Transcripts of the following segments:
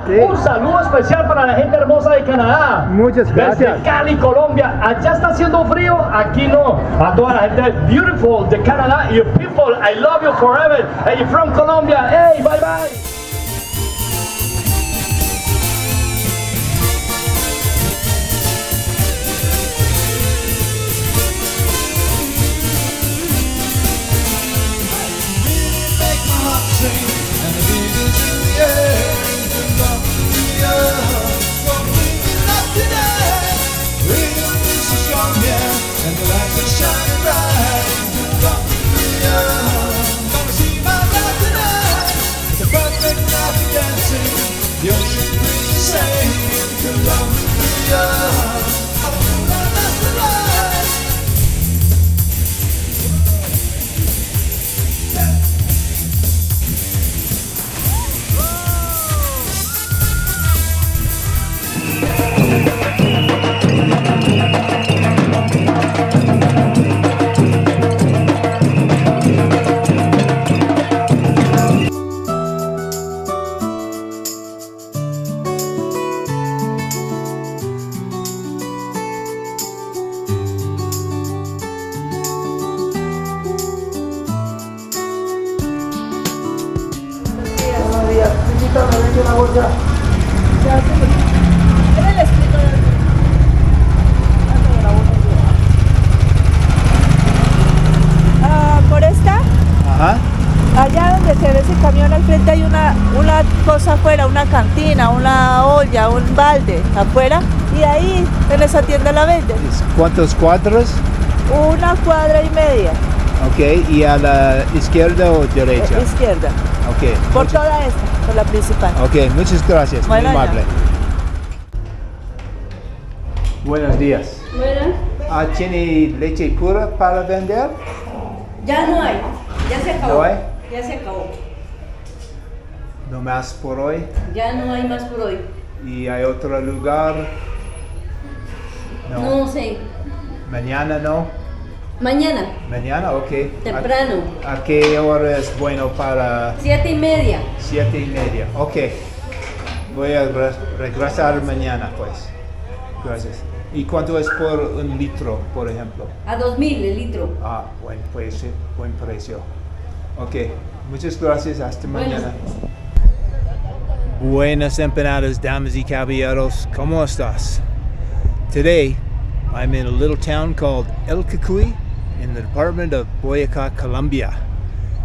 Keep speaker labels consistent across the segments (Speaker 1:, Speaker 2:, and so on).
Speaker 1: Sí. Un saludo especial para la gente hermosa de Canadá.
Speaker 2: Muchas gracias.
Speaker 1: Desde Cali, Colombia. Allá está haciendo frío, aquí no. A toda la gente beautiful de Canadá. You people, I love you forever. Hey, you're from Colombia. Hey, bye bye.
Speaker 3: Por esta,
Speaker 2: Ajá.
Speaker 3: allá donde se ve ese camión al frente hay una cosa afuera, una cantina, una olla, un balde afuera, y ahí en esa tienda la venden.
Speaker 2: ¿Cuántos cuadros?
Speaker 3: 1,5 cuadras.
Speaker 2: Ok, ¿y a la izquierda o derecha?
Speaker 3: Izquierda.
Speaker 2: Ok.
Speaker 3: Por toda esta, por la principal.
Speaker 2: Ok, muchas gracias,
Speaker 3: Bueno,
Speaker 2: muy amable. Buenos días.
Speaker 4: Buenas.
Speaker 2: ¿Tiene leche pura para vender?
Speaker 4: Ya no hay. Ya se acabó.
Speaker 2: ¿No hay?
Speaker 4: Ya se acabó.
Speaker 2: ¿No más por hoy?
Speaker 4: Ya no hay más por hoy.
Speaker 2: ¿Y hay otro lugar?
Speaker 4: No sé.
Speaker 2: ¿Mañana no?
Speaker 4: Mañana,
Speaker 2: ¿Mañana? Ok.
Speaker 4: temprano.
Speaker 2: ¿A qué hora es bueno para...?
Speaker 4: 7:30.
Speaker 2: 7:30. Ok. Voy a regresar mañana, pues. Gracias. ¿Y cuánto es por un litro, por ejemplo?
Speaker 4: A 2.000 el litro.
Speaker 2: Ah, buen precio. Ok. Muchas gracias. Hasta
Speaker 4: Bueno.
Speaker 2: mañana. Buenas empanadas, damas y caballeros. ¿Cómo estás? Today, I'm in a little town called El Cocuy in the department of Boyaca, Colombia.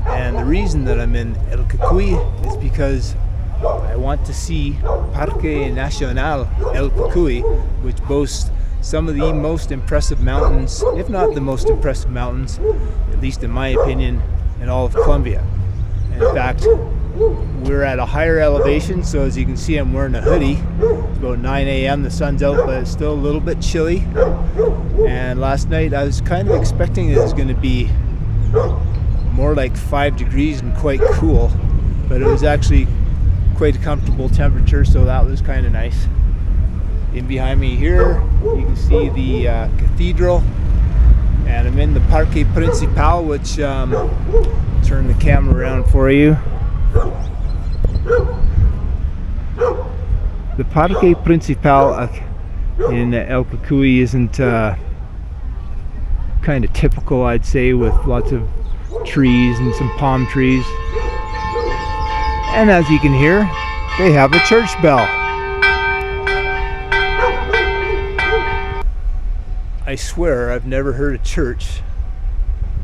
Speaker 2: And the reason that I'm in El Cocuy is because I want to see Parque Nacional El Cocuy, which boasts some of the most impressive mountains, if not the most impressive mountains, at least in my opinion, in all of Colombia. And in fact, we're at a higher elevation, so as you can see, I'm wearing a hoodie. It's about 9 a.m. The sun's out, but it's still a little bit chilly. And last night, I was kind of expecting it was going to be more like 5 degrees and quite cool, but it was actually quite a comfortable temperature, so that was kind of nice. In behind me here, you can see the cathedral, and I'm in the Parque Principal, which turn the camera around for you. The Parque Principal in El Cocuy isn't kind of typical, I'd say, with lots of trees and some palm trees. And as you can hear, they have a church bell. I swear I've never heard a church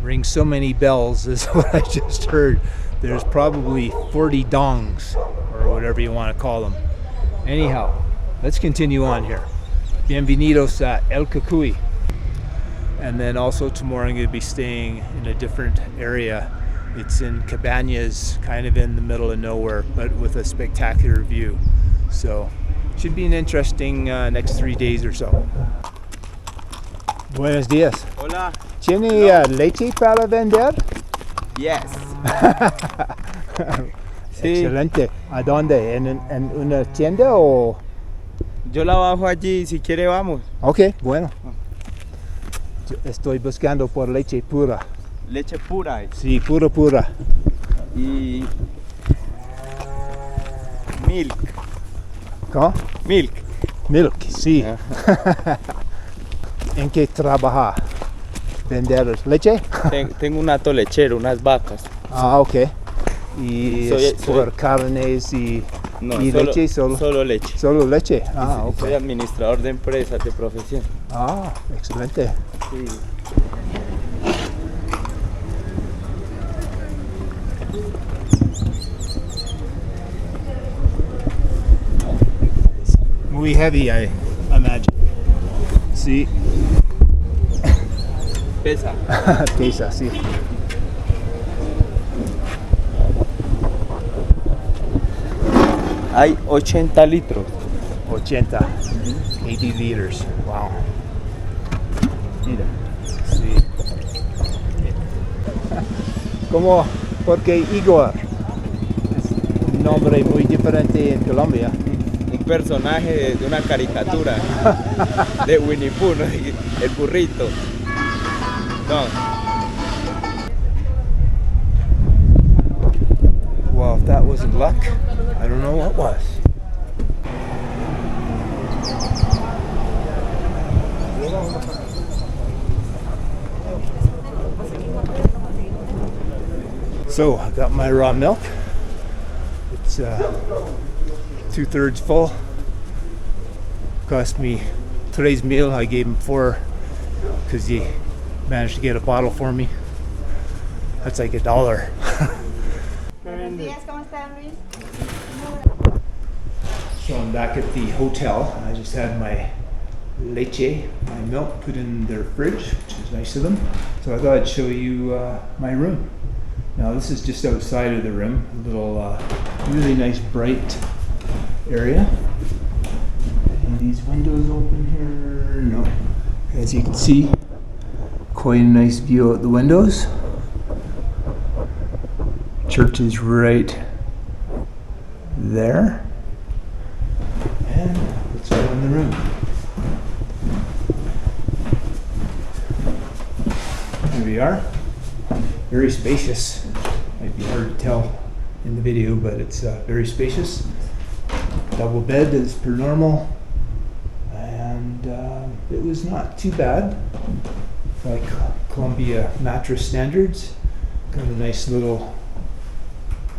Speaker 2: ring so many bells as what I just heard. There's probably 40 dongs, or whatever you want to call them. Anyhow, let's continue on here. Bienvenidos a El Cocuy. And then also tomorrow I'm going to be staying in a different area. It's in Cabañas, kind of in the middle of nowhere, but with a spectacular view. So, should be an interesting next 3 days or so. Buenos días.
Speaker 5: Hola.
Speaker 2: ¿Tiene leche para vender?
Speaker 5: Yes. Sí.
Speaker 2: Excelente. ¿A dónde? ¿En una tienda o...?
Speaker 5: Yo la bajo allí, si quiere vamos.
Speaker 2: Ok, bueno. Yo estoy buscando por leche pura.
Speaker 5: Leche pura.
Speaker 2: Sí, pura.
Speaker 5: Y milk.
Speaker 2: ¿Cómo?
Speaker 5: Milk.
Speaker 2: Milk, sí.
Speaker 5: Ajá.
Speaker 2: ¿En qué trabaja? ¿Vender leche?
Speaker 5: Tengo un hato lechero, unas vacas.
Speaker 2: Ah, ok. ¿Y
Speaker 5: Soy-
Speaker 2: es por carnes y
Speaker 5: No,
Speaker 2: y
Speaker 5: solo,
Speaker 2: leche?
Speaker 5: solo leche.
Speaker 2: Solo leche. Ah,
Speaker 5: Sí,
Speaker 2: ok.
Speaker 5: Soy administrador de empresas de profesión.
Speaker 2: Ah, excelente.
Speaker 5: Sí.
Speaker 2: Muy heavy, I imagine. Sí,
Speaker 5: Pesa.
Speaker 2: pesa, sí.
Speaker 5: Hay 80 litros.
Speaker 2: 80. 80 liters. Wow.
Speaker 5: Mira.
Speaker 2: Sí. Como, porque Igor es un nombre muy diferente en Colombia.
Speaker 5: Un personaje de una caricatura de Winnie Pooh, ¿no? El burrito. No,
Speaker 2: Well, if that wasn't luck, I don't know what was. So I got my raw milk. It's 2/3 full. Cost me today's meal. I gave him 4 because he managed to get a bottle for me. That's like $1.
Speaker 3: Buenos días, ¿cómo está Luis?
Speaker 2: So I'm back at the hotel. I just had my leche, my milk, put in their fridge, which is nice of them. So I thought I'd show you my room. Now this is just outside of the room, a little really nice bright area. And these windows open here? No. As you can see, quite a nice view out the windows. Church is right there. And let's go in the room. Here we are. Very spacious. Might be hard to tell in the video, but it's very spacious. Double bed as per normal. And it was not too bad. Like Colombia mattress standards. Got a nice little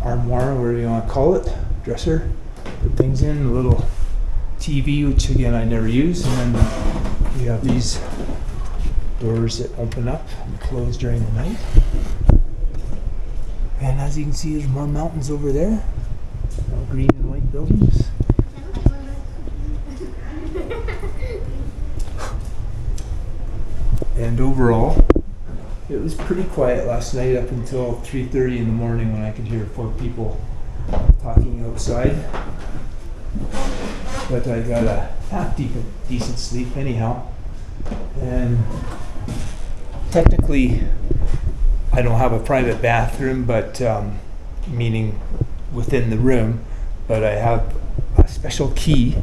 Speaker 2: armoire, whatever you want to call it, dresser. Put things in, a little TV, which again I never use, and then you have these doors that open up and close during the night. And as you can see, there's more mountains over there, all green and white buildings. And overall, it was pretty quiet last night up until 3:30 in the morning when I could hear 4 people talking outside. But I got a decent sleep anyhow. And technically, I don't have a private bathroom, but meaning within the room, but I have a special key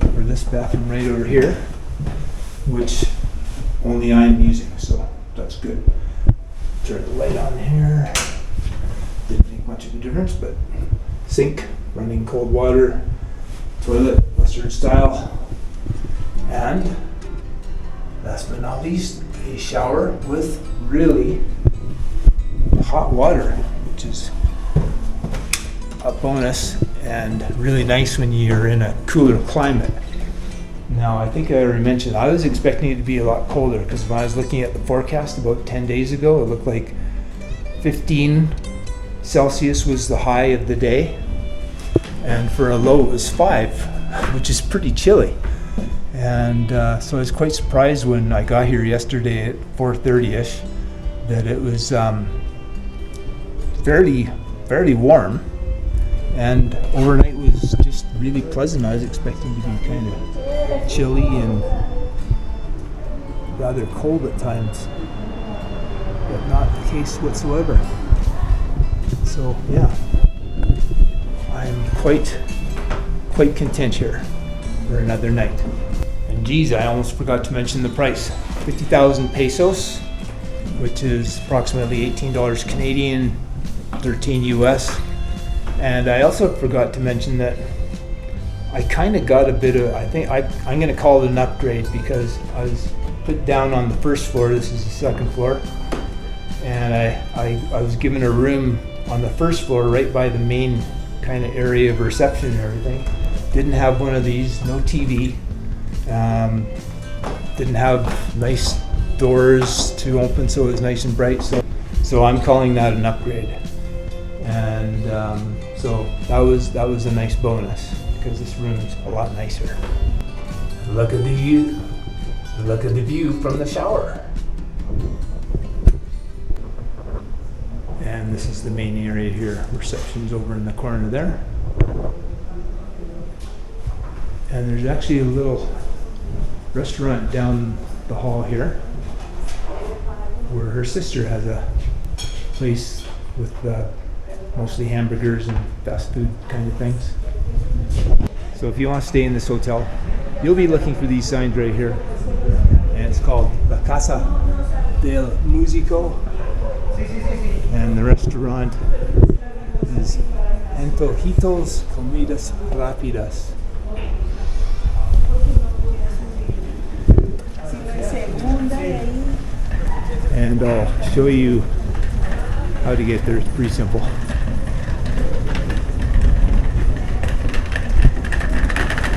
Speaker 2: for this bathroom right over here, which only I'm using, so that's good. Turn the light on here. Didn't make much of a difference, but sink, running cold water, toilet, Western style, and last but not least, a shower with really hot water, which is a bonus and really nice when you're in a cooler climate. Now, I think I already mentioned I was expecting it to be a lot colder because when I was looking at the forecast about 10 days ago, it looked like 15 Celsius was the high of the day, and for a low it was 5, which is pretty chilly. And so I was quite surprised when I got here yesterday at 4:30ish that it was fairly warm, and overnight was just really pleasant. I was expecting to be kind of chilly and rather cold at times, but not the case whatsoever. So yeah, I'm quite content here for another night. And geez, I almost forgot to mention the price. 50,000 pesos, which is approximately $18 Canadian, 13 US. And I also forgot to mention that I kind of got a bit of, I'm going to call it an upgrade because I was put down on the first floor. This is the second floor. And I was given a room on the first floor right by the main kind of area of reception and everything. Didn't have one of these, no TV. Didn't have nice doors to open so it was nice and bright. So I'm calling that an upgrade. And so that was a nice bonus because this room's a lot nicer. Look at the view. Look at the view from the shower. And this is the main area here. Reception's over in the corner there. And there's actually a little restaurant down the hall here where her sister has a place with mostly hamburgers and fast food kind of things. So if you want to stay in this hotel, you'll be looking for these signs right here. And it's called La Casa del Músico. And the restaurant is Antojitos Comidas Rápidas. And I'll show you how to get there. It's pretty simple.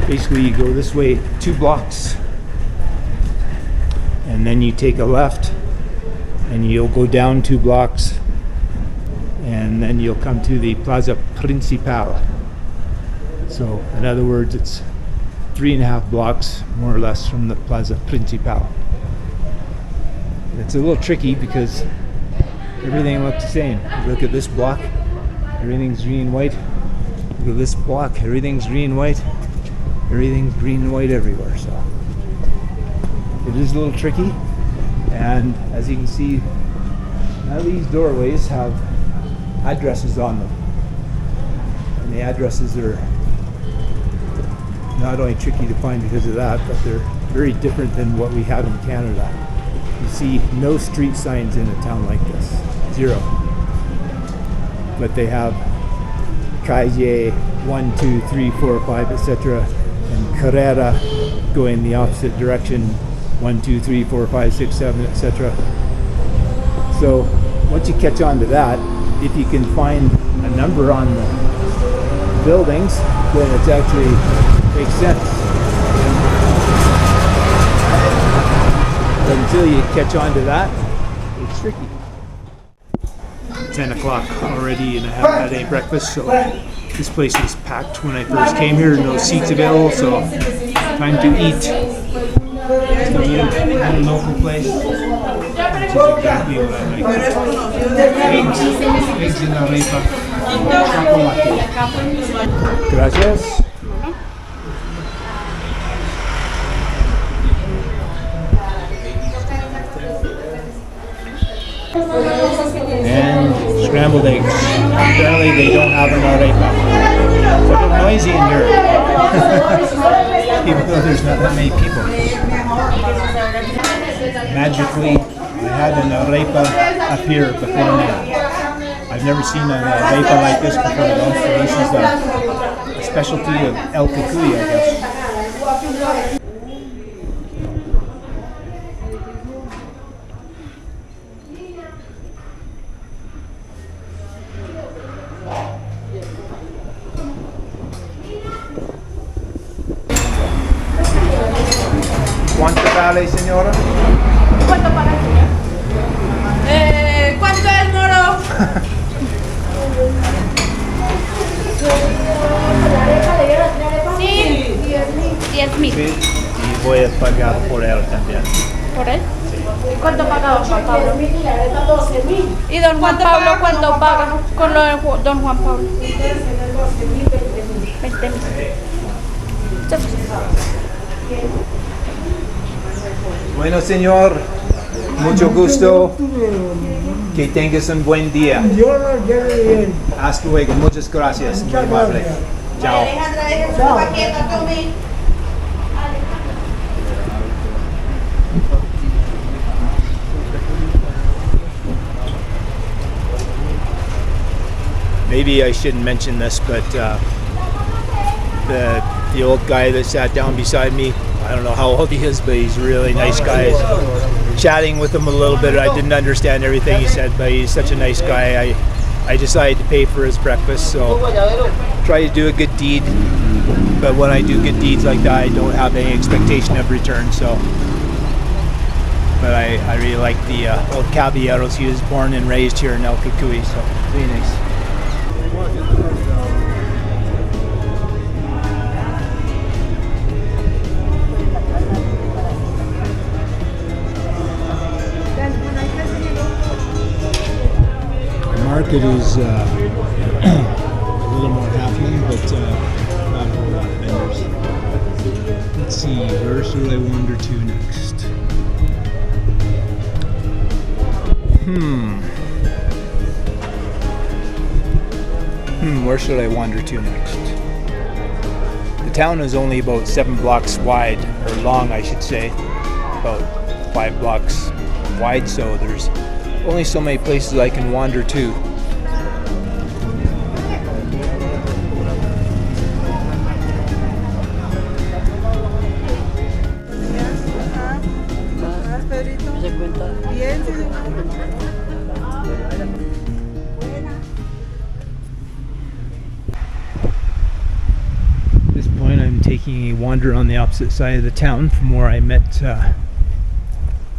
Speaker 2: Basically, you go this way 2 blocks, and then you take a left, and you'll go down 2 blocks, and then you'll come to the Plaza Principal. So, in other words, it's 3.5 blocks, more or less, from the Plaza Principal. It's a little tricky because everything looks the same. Look at this block, everything's green and white. Look at this block, everything's green and white. Everything's green and white everywhere, so it is a little tricky. And as you can see, none of these doorways have addresses on them. And the addresses are not only tricky to find because of that, but they're very different than what we have in Canada. You see no street signs in a town like this, 0. But they have calle 1, 2, 3, 4, 5, etc. and Carrera going the opposite direction, 1, 2, 3, 4, 5, 6, 7, etc. So once you catch on to that, if you can find a number on the buildings, then it actually makes sense. But until you catch on to that, it's tricky. 10 o'clock already and I haven't had any breakfast, so this place is packed. When I first came here, no seats available, so time to eat. It's a local place, which is exactly what I like. Eggs in la arepa, chocolate. Gracias. And scrambled eggs. Apparently they don't have an arepa. It's a little noisy in here. Even though there's not that many people. Magically, I had an arepa appear before me. I've never seen an arepa like this before though, so this is a specialty of El Cocuy, I guess. ¿Cuánto vale, señora?
Speaker 3: ¿Cuánto paga, señor? ¿Cuánto es, moro? Sí, 10,000.
Speaker 2: Sí, y voy a pagar por él también.
Speaker 3: ¿Por él? Sí. ¿Cuánto paga don Juan Pablo? ¿Y don Juan Pablo cuánto paga con lo de don Juan Pablo? 20,000.
Speaker 2: Bueno, señor, mucho gusto. Que tengas un buen día. Hasta luego, muchas gracias. Muy amable. Chao. Maybe I shouldn't mention this, but the old guy that sat down beside me. I don't know how old he is, but he's a really nice guy. Chatting with him a little bit, I didn't understand everything he said, but he's such a nice guy. I decided to pay for his breakfast, so try to do a good deed. But when I do good deeds like that, I don't have any expectation of return. So, but I really like the old Caballeros. He was born and raised here in El Cocuy, so really nice. The market is a little more happening, but not a whole lot of vendors. Let's see, where should I wander to next? Where should I wander to next? The town is only about 7 blocks wide, or long I should say, about 5 blocks wide, so there's only so many places I can wander to. At this point I'm taking a wander on the opposite side of the town from where I met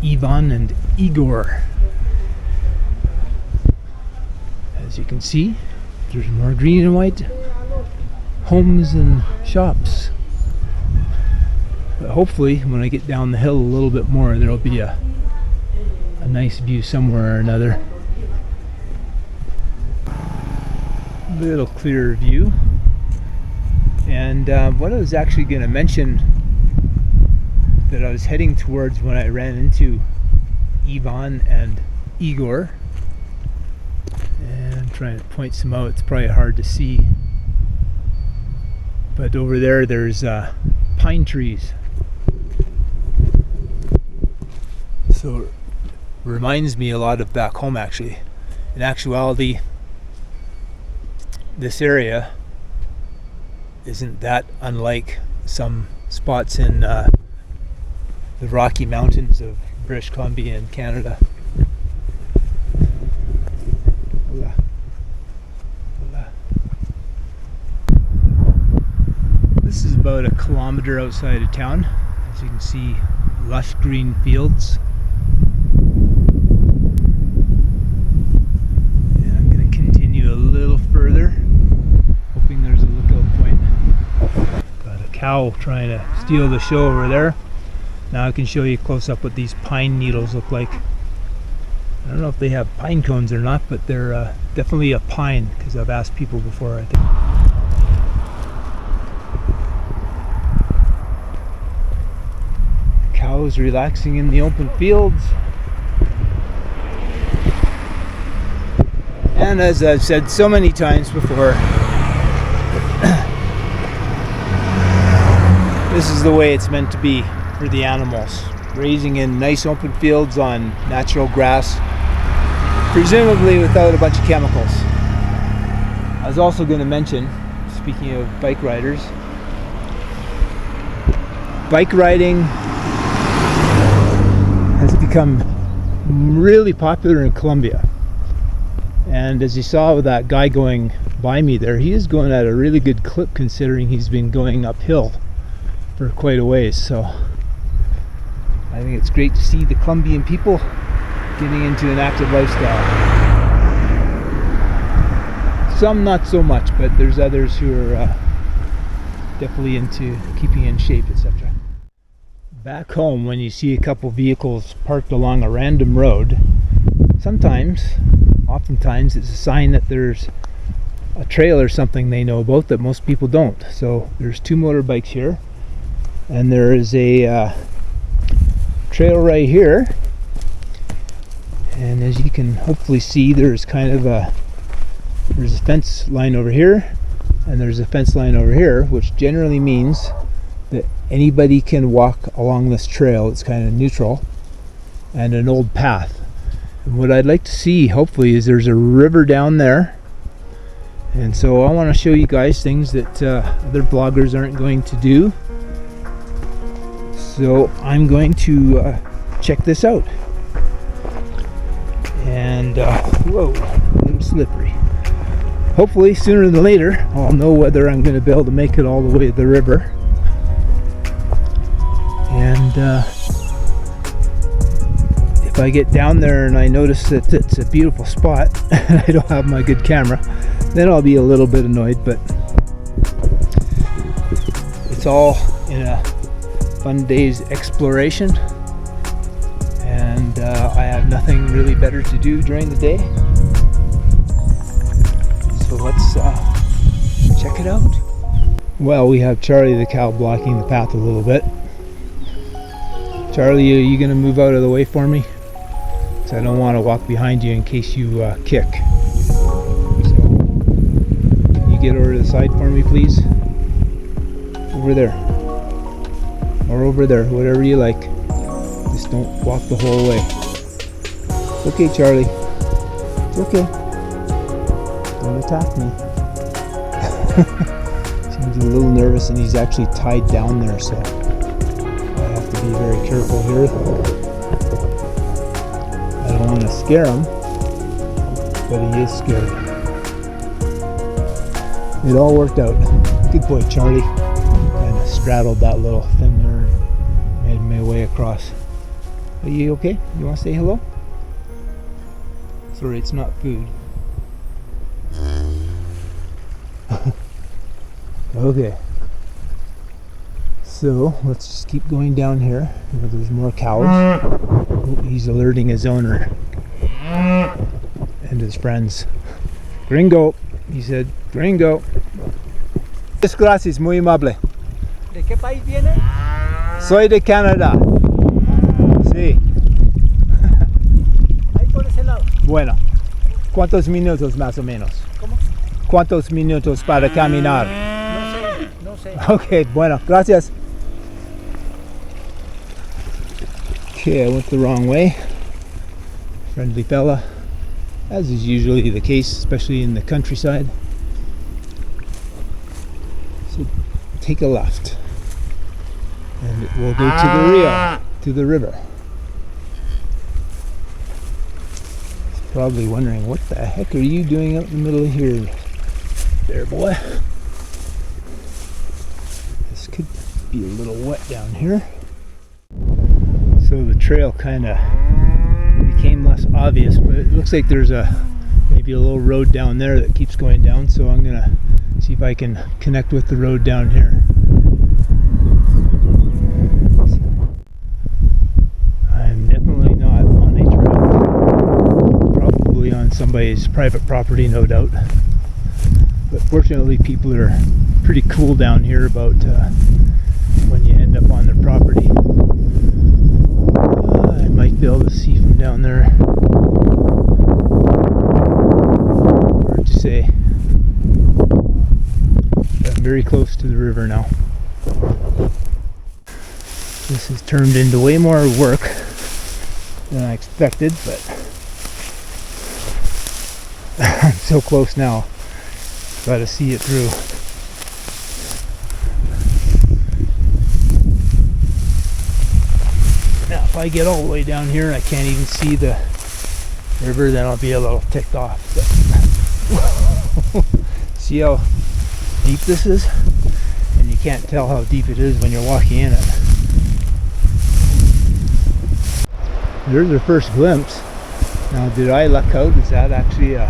Speaker 2: Ivan and Igor. As you can see, there's more green and white homes and shops. But hopefully when I get down the hill a little bit more, there'll be a nice view somewhere or another. A little clearer view. And what I was actually going to mention that I was heading towards when I ran into Ivan and Igor, and I'm trying to point some out, it's probably hard to see, but over there's pine trees. So it reminds me a lot of back home actually. In actuality, this area isn't that unlike some spots in the Rocky Mountains of British Columbia and Canada. Hola. Hola. This is about 1 kilometer outside of town. As you can see, lush green fields. And I'm going to continue a little further, hoping there's a lookout point. Got a cow trying to steal the show over there. Now I can show you close up what these pine needles look like. I don't know if they have pine cones or not, but they're definitely a pine, because I've asked people before, I think. Cows relaxing in the open fields. And as I've said so many times before, this is the way it's meant to be for the animals, grazing in nice open fields on natural grass, presumably without a bunch of chemicals. I was also going to mention, speaking of bike riders, bike riding has become really popular in Colombia. And as you saw with that guy going by me there, he is going at a really good clip considering he's been going uphill for quite a ways. So I think it's great to see the Colombian people getting into an active lifestyle. Some not so much, but there's others who are definitely into keeping in shape, etc. Back home, when you see a couple vehicles parked along a random road, oftentimes it's a sign that there's a trail or something they know about that most people don't. So there's 2 motorbikes here, and there is a trail right here, and as you can hopefully see, there's a fence line over here, and there's a fence line over here, which generally means that anybody can walk along this trail. It's kind of neutral and an old path. And what I'd like to see, hopefully, is there's a river down there, And so I want to show you guys things that other bloggers aren't going to do. So I'm going to check this out. And whoa, a little slippery. Hopefully sooner than later I'll know whether I'm going to be able to make it all the way to the river. And if I get down there and I notice that it's a beautiful spot and I don't have my good camera, then I'll be a little bit annoyed, but it's all in a fun day's exploration, and I have nothing really better to do during the day. So let's check it out. Well, we have Charlie the cow blocking the path a little bit. Charlie, are you going to move out of the way for me? Because I don't want to walk behind you in case you kick. So, can you get over to the side for me, please? Over there. Or over there, whatever you like. Just don't walk the whole way. It's okay, Charlie. It's okay. Don't attack me. Seems a little nervous, and he's actually tied down there, so I have to be very careful here. I don't want to scare him, but he is scared. It all worked out. Good boy, Charlie. Kind of straddled that little thing there and made my way across. Are you okay? You want to say hello? Sorry, it's not food. Okay. So let's just keep going down here. There's more cows. Oh, he's alerting his owner and his friends. Gringo, he said. Gringo. Muchas gracias, muy amable.
Speaker 6: ¿De qué país viene?
Speaker 2: Soy de Canadá. Sí.
Speaker 6: Ahí por ese lado.
Speaker 2: Bueno. ¿Cuántos minutos más o menos?
Speaker 6: ¿Cómo?
Speaker 2: ¿Cuántos minutos para caminar?
Speaker 6: No sé.
Speaker 2: Okay, bueno, gracias. Okay, I went the wrong way. Friendly fella, as is usually the case, especially in the countryside. So take a left, and it will go to the Rio, to the river. He's probably wondering, what the heck are you doing out in the middle of here? There, boy. This could be a little wet down here. So the trail kind of became less obvious, but it looks like there's maybe a little road down there that keeps going down, so I'm gonna see if I can connect with the road down here. I'm definitely not on a trail, probably on somebody's private property, no doubt. But fortunately, people are pretty cool down here about when you end up on their property. I might be able to see from down there. Hard to say. But I'm very close to the river now. This has turned into way more work than I expected, but I'm so close now. Got to see it through. Now, if I get all the way down here, I can't even see the river, then I'll be a little ticked off. But see how deep this is? And you can't tell how deep it is when you're walking in it. There's our first glimpse. Now, did I luck out? Is that actually a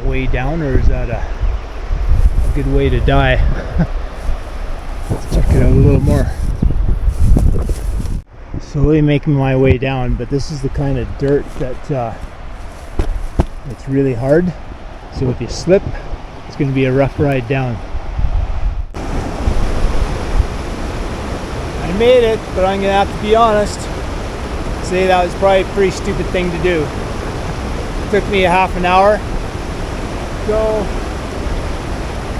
Speaker 2: way down, or is that a good way to die? Let's check it out a little more. Slowly making my way down, but this is the kind of dirt that it's really hard, so if you slip, it's going to be a rough ride down. I made it, but I'm going to have to be honest, say that was probably a pretty stupid thing to do. It took me a half an hour. So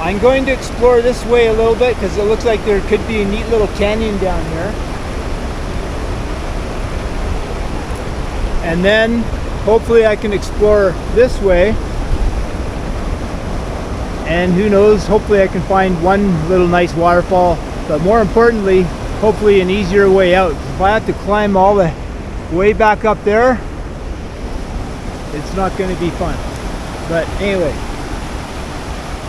Speaker 2: I'm going to explore this way a little bit because it looks like there could be a neat little canyon down here. And then hopefully I can explore this way and who knows, hopefully I can find one little nice waterfall, but more importantly, hopefully an easier way out. If I have to climb all the way back up there, it's not going to be fun. But anyway,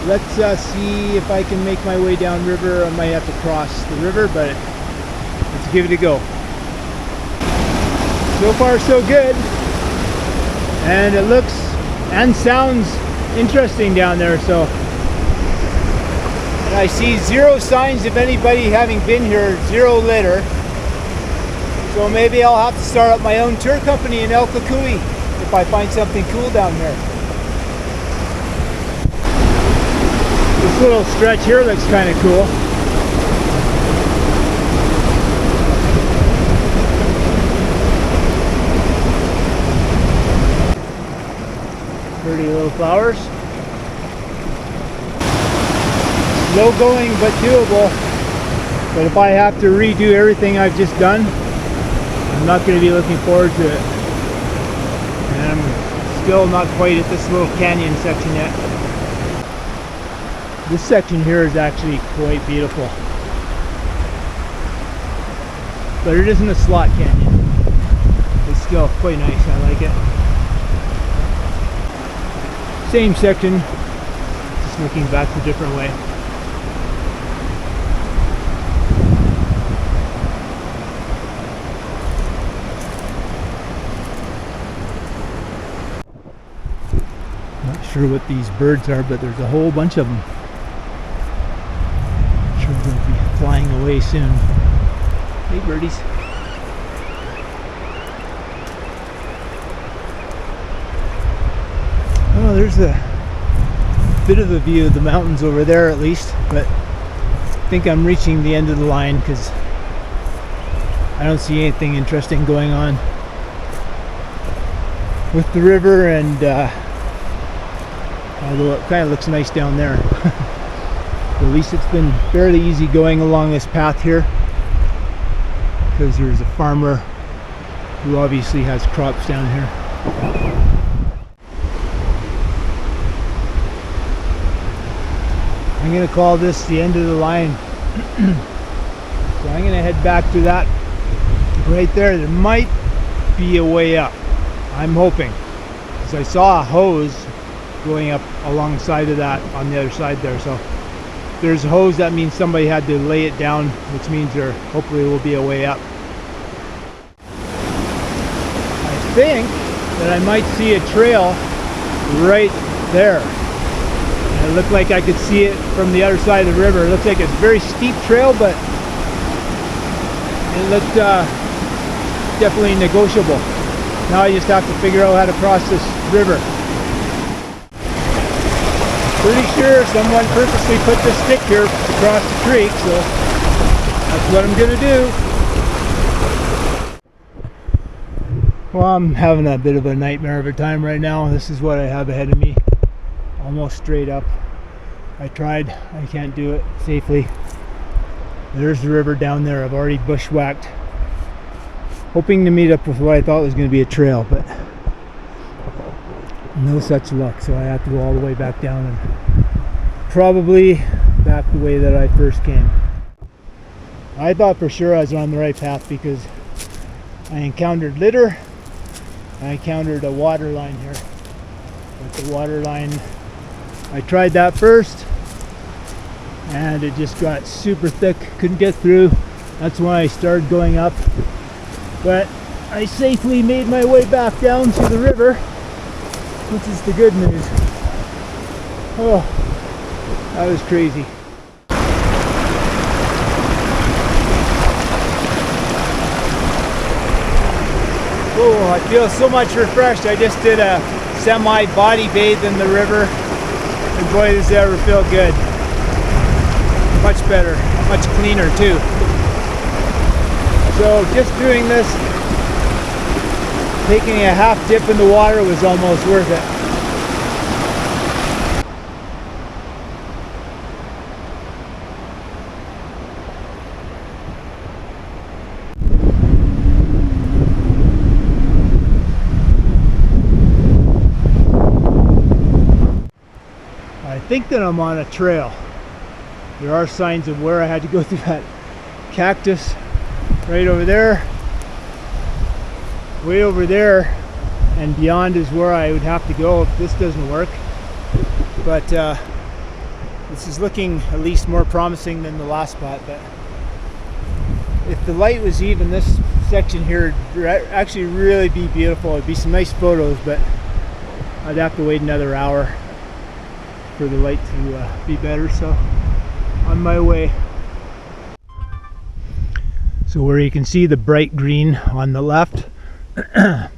Speaker 2: let's see if I can make my way down river. I might have to cross the river, but let's give it a go. So far so good, and it looks and sounds interesting down there. So, and I see zero signs of anybody having been here, zero litter. So maybe I'll have to start up my own tour company in El Cocuy if I find something cool down here. This little stretch here looks kind of cool. Pretty little flowers. Slow going but doable. But if I have to redo everything I've just done, I'm not going to be looking forward to it. And I'm still not quite at this little canyon section yet. This section here is actually quite beautiful. But it isn't a slot canyon. It's still quite nice, I like it. Same section, just looking back a different way. Not sure what these birds are, but there's a whole bunch of them. I'm sure they'll be flying away soon. Hey birdies. Oh, there's a bit of a view of the mountains over there at least, but I think I'm reaching the end of the line because I don't see anything interesting going on with the river, and although it kind of looks nice down there. At least it's been fairly easy going along this path here because there's a farmer who obviously has crops down here. I'm going to call this the end of the line. So I'm going to head back to that right there. There might be a way up. I'm hoping. Because I saw a hose going up alongside of that on the other side there. So if there's a hose, that means somebody had to lay it down, which means there hopefully will be a way up. I think that I might see a trail right there. It looked like I could see it from the other side of the river. It looks like it's a very steep trail, but it looked definitely negotiable. Now I just have to figure out how to cross this river. Pretty sure someone purposely put this stick here to cross the creek, so that's what I'm gonna do. Well, I'm having a bit of a nightmare of a time right now. This is what I have ahead of me. Almost straight up. I tried. I can't do it safely. There's the river down there. I've already bushwhacked, hoping to meet up with what I thought was going to be a trail, but no such luck. So I have to go all the way back down and probably back the way that I first came. I thought for sure I was on the right path because I encountered litter. I encountered a water line here. But the water line, I tried that first and it just got super thick, couldn't get through. That's when I started going up, but I safely made my way back down to the river, which is the good news. Oh, that was crazy. Oh, I feel so much refreshed. I just did a semi-body bathe in the river, and boy, does it ever feel good. Much better, much cleaner too. So just doing this, taking a half dip in the water was almost worth it. I think that I'm on a trail. There are signs of where I had to go through that cactus right over there. Way over there and beyond is where I would have to go if this doesn't work. But this is looking at least more promising than the last spot. But if the light was even, this section here would actually really be beautiful. It'd be some nice photos, but I'd have to wait another hour for the light to be better. So on my way. So where you can see the bright green on the left,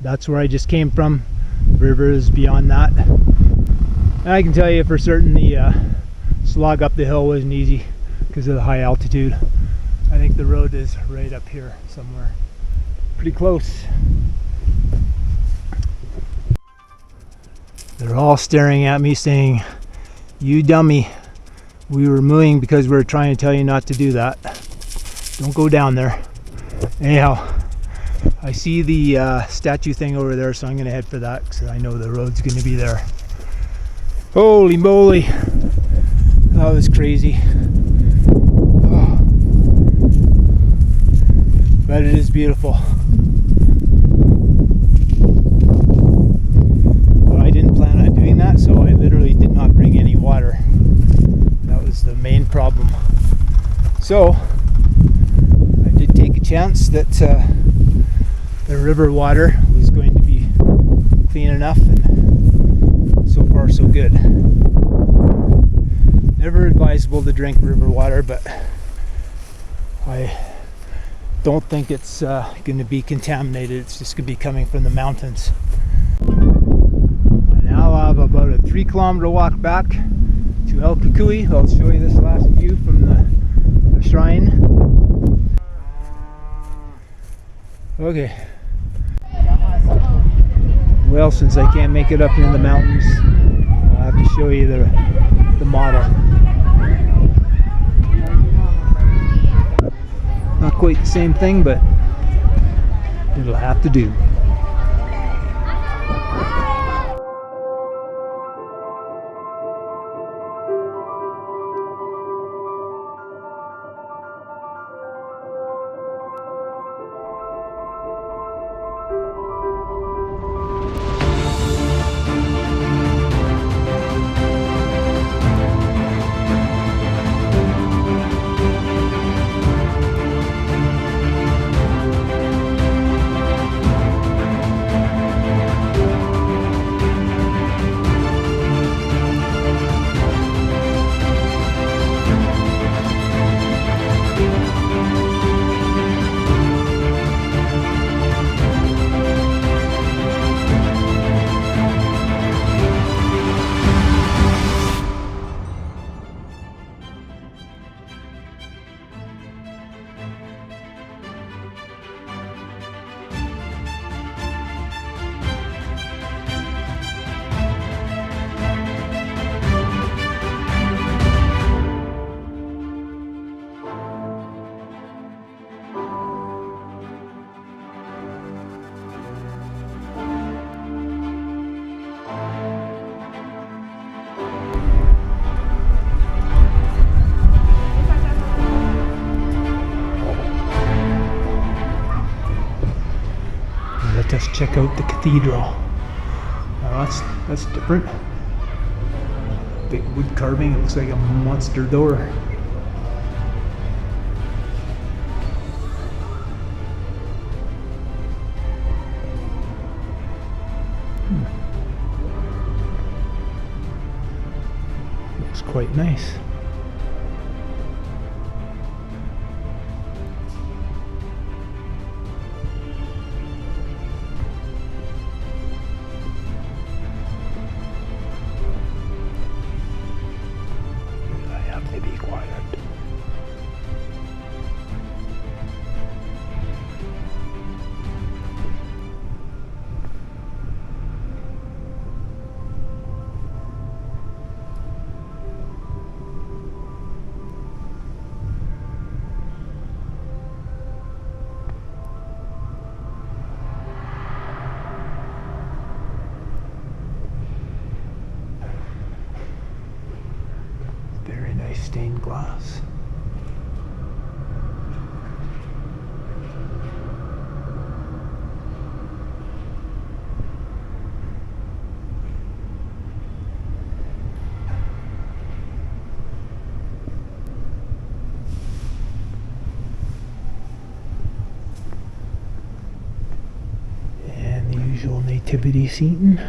Speaker 2: that's where I just came from. The river is beyond that. And I can tell you for certain the slog up the hill wasn't easy because of the high altitude. I think the road is right up here somewhere. Pretty close. They're all staring at me saying, "You dummy. We were mooing because we were trying to tell you not to do that. Don't go down there." Anyhow, I see the statue thing over there, so I'm going to head for that because I know the road's going to be there. Holy moly. That was crazy. Oh. But it is beautiful. But I didn't plan on doing that, so I literally did not bring any water. That was the main problem. So I did take a chance that the river water was going to be clean enough, and so far so good. Never advisable to drink river water, but I don't think it's going to be contaminated. It's just going to be coming from the mountains. I now have about a 3-kilometer walk back to El Cocuy. I'll show you this last view from the shrine. Okay. Well, since I can't make it up into the mountains, I'll have to show you the model. Not quite the same thing, but it'll have to do. Let us check out the cathedral. Now that's different. Big wood carving. It looks like a monster door. Looks quite nice. Nice stained glass. And the usual nativity scene.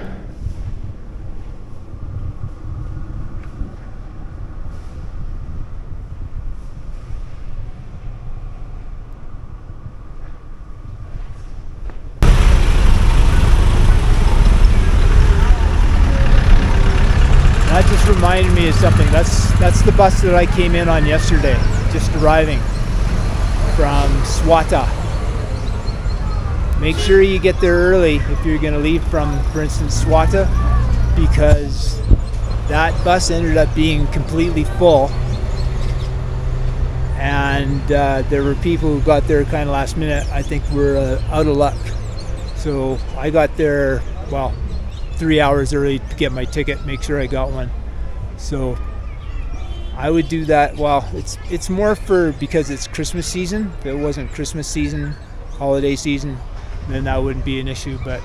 Speaker 2: That just reminded me of something. That's the bus that I came in on yesterday, just arriving from Swata. Make sure you get there early if you're going to leave from, for instance, Swata, because that bus ended up being completely full, and there were people who got there kind of last minute. I think we're out of luck. So I got there, well, 3 hours early to get my ticket, make sure I got one. So I would do that. Well, it's more for because it's Christmas season. If it wasn't Christmas season, holiday season, then that wouldn't be an issue, but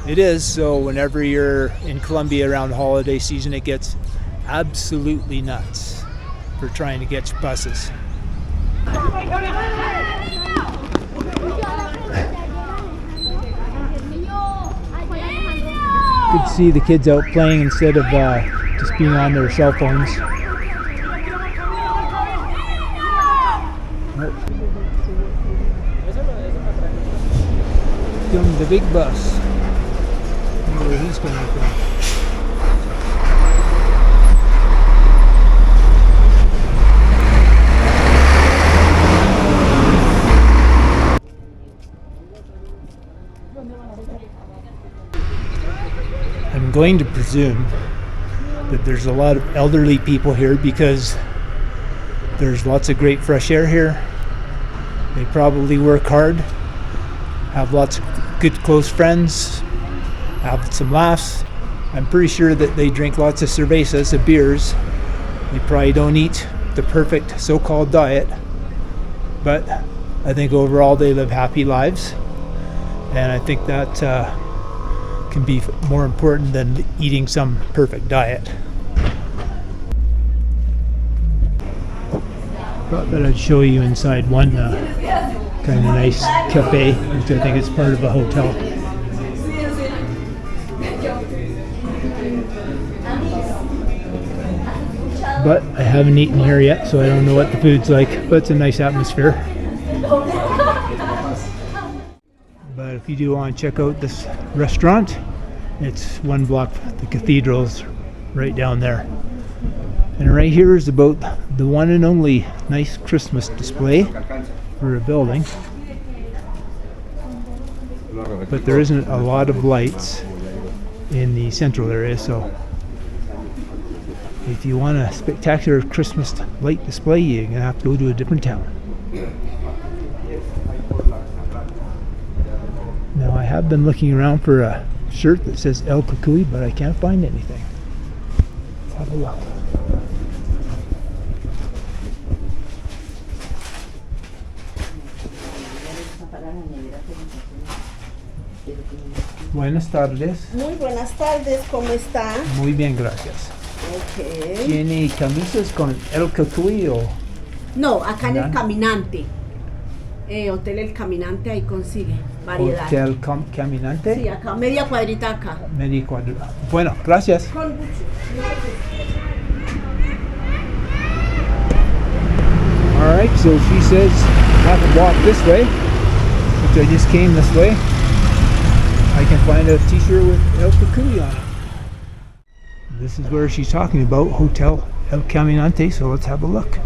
Speaker 2: it is. So whenever you're in Colombia around the holiday season, it gets absolutely nuts for trying to get buses. Good to see the kids out playing instead of just being on their cell phones. From the big bus. I wonder where he's coming from. I'm going to presume that there's a lot of elderly people here because there's lots of great fresh air here. They probably work hard, have lots of good close friends, have some laughs. I'm pretty sure that they drink lots of cervezas, of beers. They probably don't eat the perfect so-called diet, but I think overall they live happy lives, and I think that can be more important than eating some perfect diet. Thought that I'd show you inside one kind of nice cafe, which I think is part of a hotel. But I haven't eaten here yet, so I don't know what the food's like, but it's a nice atmosphere. But if you do want to check out this restaurant, it's one block, the cathedral's right down there. And right here is about the one and only nice Christmas display for a building. But there isn't a lot of lights in the central area, so if you want a spectacular Christmas light display, you're going to have to go to a different town. Now I have been looking around for a shirt that says El Cocuy, but I can't find anything. Let's have a look. Buenas tardes.
Speaker 3: Muy buenas tardes, ¿cómo está?
Speaker 2: Muy bien, gracias.
Speaker 3: Okay.
Speaker 2: ¿Tiene camisas con El Cocuy o...?
Speaker 3: No, acá en
Speaker 2: ¿Ya?
Speaker 3: el Caminante. Hotel El Caminante, ahí consigue variedad.
Speaker 2: Hotel Caminante?
Speaker 3: Sí, acá, media cuadrita acá.
Speaker 2: Media cuadra. Bueno, gracias.
Speaker 3: Con mucho.
Speaker 2: Alright, so she says I have to walk this way, which I just came this way. I can find a t-shirt with El Cocuy on it. This is where she's talking about, Hotel El Caminante, so let's have a look.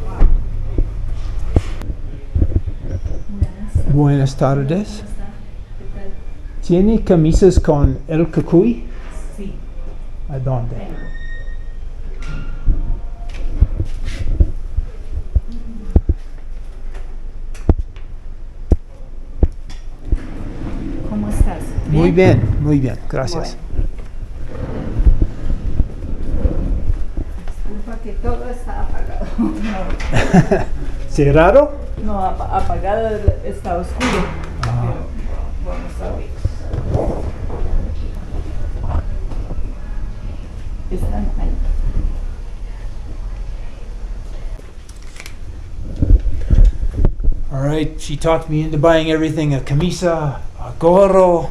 Speaker 2: Buenas tardes. ¿Tiene camisas con El Cocuy?
Speaker 7: Sí.
Speaker 2: ¿A dónde?
Speaker 7: ¿Cómo estás?
Speaker 2: Muy bien, gracias.
Speaker 7: Disculpa que todo está apagado.
Speaker 2: ¿Cerrado?
Speaker 3: No, apagado, está oscuro. Pero vamos a ver. Están ahí.
Speaker 2: All right, she talked me into buying everything, a camisa, a gorro.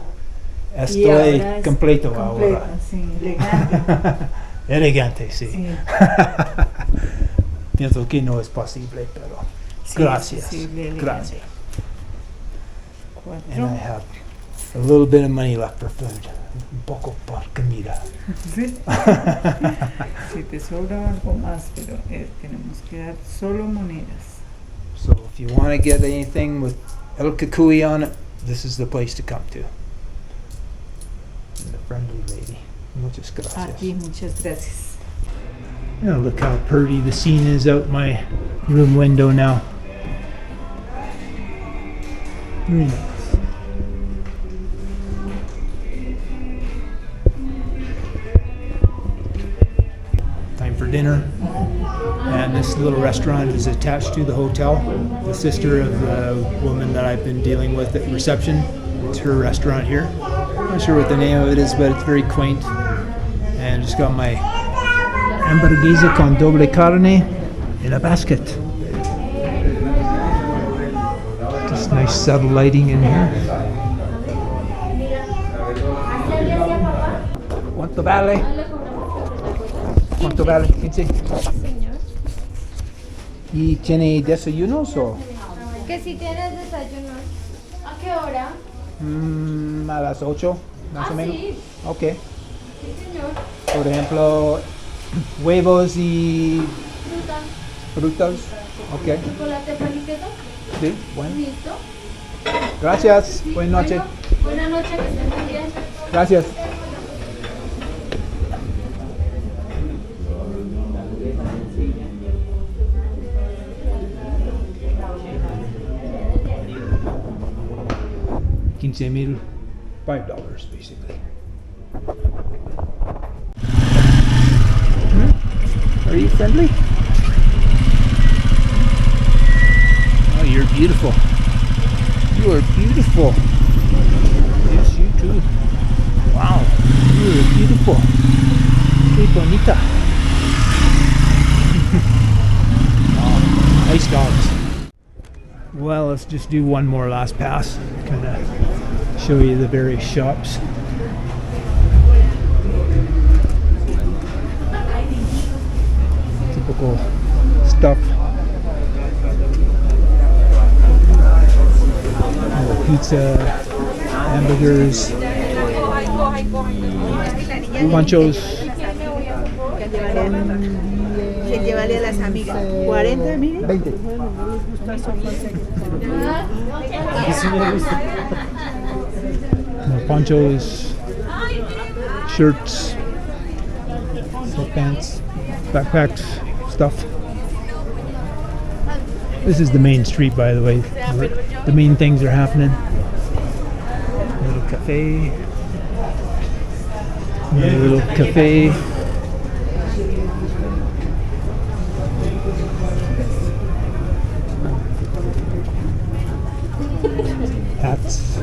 Speaker 3: Y ahora
Speaker 2: Estoy
Speaker 3: es
Speaker 2: completo
Speaker 3: completa,
Speaker 2: ahora.
Speaker 3: sí, elegante.
Speaker 2: Elegante, sí.
Speaker 3: Sí.
Speaker 2: Pienso que no es posible, pero
Speaker 3: Sí,
Speaker 2: gracias.
Speaker 3: sí, elegante.
Speaker 2: Gracias. And I
Speaker 3: 4.
Speaker 2: have a little bit of money left for food. Un poco por comida.
Speaker 3: Sí. Si te sobra algo más, pero tenemos que dar solo monedas.
Speaker 2: So if you want to get anything with El Cocuy on it, this is the place to come to. And the friendly lady. Muchas gracias.
Speaker 3: Aquí, muchas gracias.
Speaker 2: Oh, look how pretty the scene is out my room window now. Very nice. Time for dinner. And this little restaurant is attached to the hotel. The sister of the woman that I've been dealing with at reception. It's her restaurant here. I'm not sure what the name of it is, but it's very quaint. And just got my hamburguesa con doble carne in a basket. Just nice subtle lighting in here. ¿Cuánto vale? ¿Cuánto vale? 15. ¿Y tiene desayunos o?
Speaker 7: Que si tienes desayunos. ¿A qué hora?
Speaker 2: A las 8, más o menos.
Speaker 7: Sí.
Speaker 2: Ok.
Speaker 7: Sí, señor.
Speaker 2: Por ejemplo, huevos y
Speaker 7: Fruta.
Speaker 2: frutas. Ok.
Speaker 7: Chocolate, pan y queso.
Speaker 2: Sí, bueno.
Speaker 7: Listo.
Speaker 2: Gracias. Buenas noches.
Speaker 7: Buenas noches, que estén muy bien.
Speaker 2: Gracias. $15,000, $5 basically. Are you friendly? Oh, you're beautiful. You are beautiful. Yes, you too. Wow, you are beautiful. Qué bonita. Oh, nice dogs. Well, let's just do one more last pass. Kind of show you the various shops. Typical stuff. Pizza, hamburgers, panchos.
Speaker 3: Que llevarle a las amigas. 40, mire.
Speaker 2: 20. More ponchos, shirts, sweatpants, backpacks, stuff. This is the main street, by the way. The main things are happening. Little cafe. Another little cafe. Hats.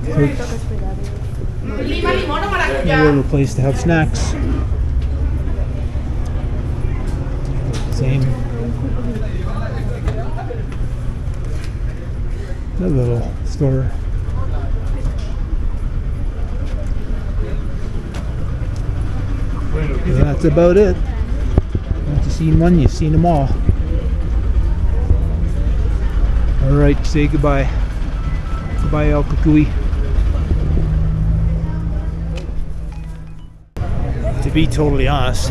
Speaker 2: Coats. A little place to have snacks. Same. A little store. So that's about it. Once you've seen one, you've seen them all. Alright, say goodbye. Goodbye, El Cocuy. To be totally honest,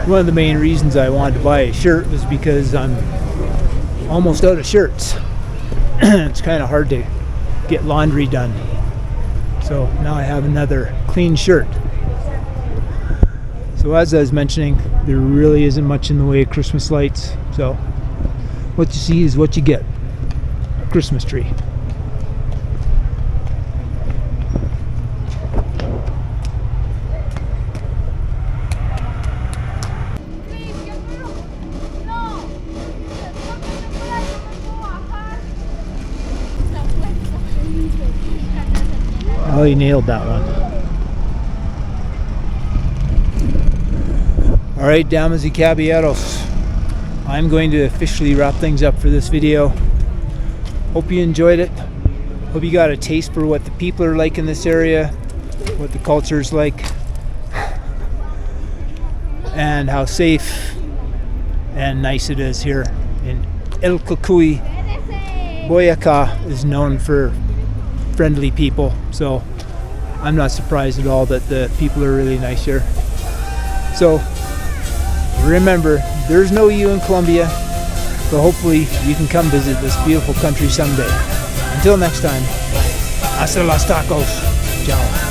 Speaker 2: one of the main reasons I wanted to buy a shirt was because I'm almost out of shirts. It's kind of hard to get laundry done. So now I have another clean shirt. So as I was mentioning, there really isn't much in the way of Christmas lights. So what you see is what you get. A Christmas tree. Oh, you nailed that one. All right, damas y caballeros, I'm going to officially wrap things up for this video. Hope you enjoyed it. Hope you got a taste for what the people are like in this area, what the culture is like, and how safe and nice it is here in El Cocuy. Boyaca is known for friendly people, so I'm not surprised at all that the people are really nice here. So remember, there's no you in Colombia, but hopefully you can come visit this beautiful country someday. Until next time, hasta los tacos. Ciao.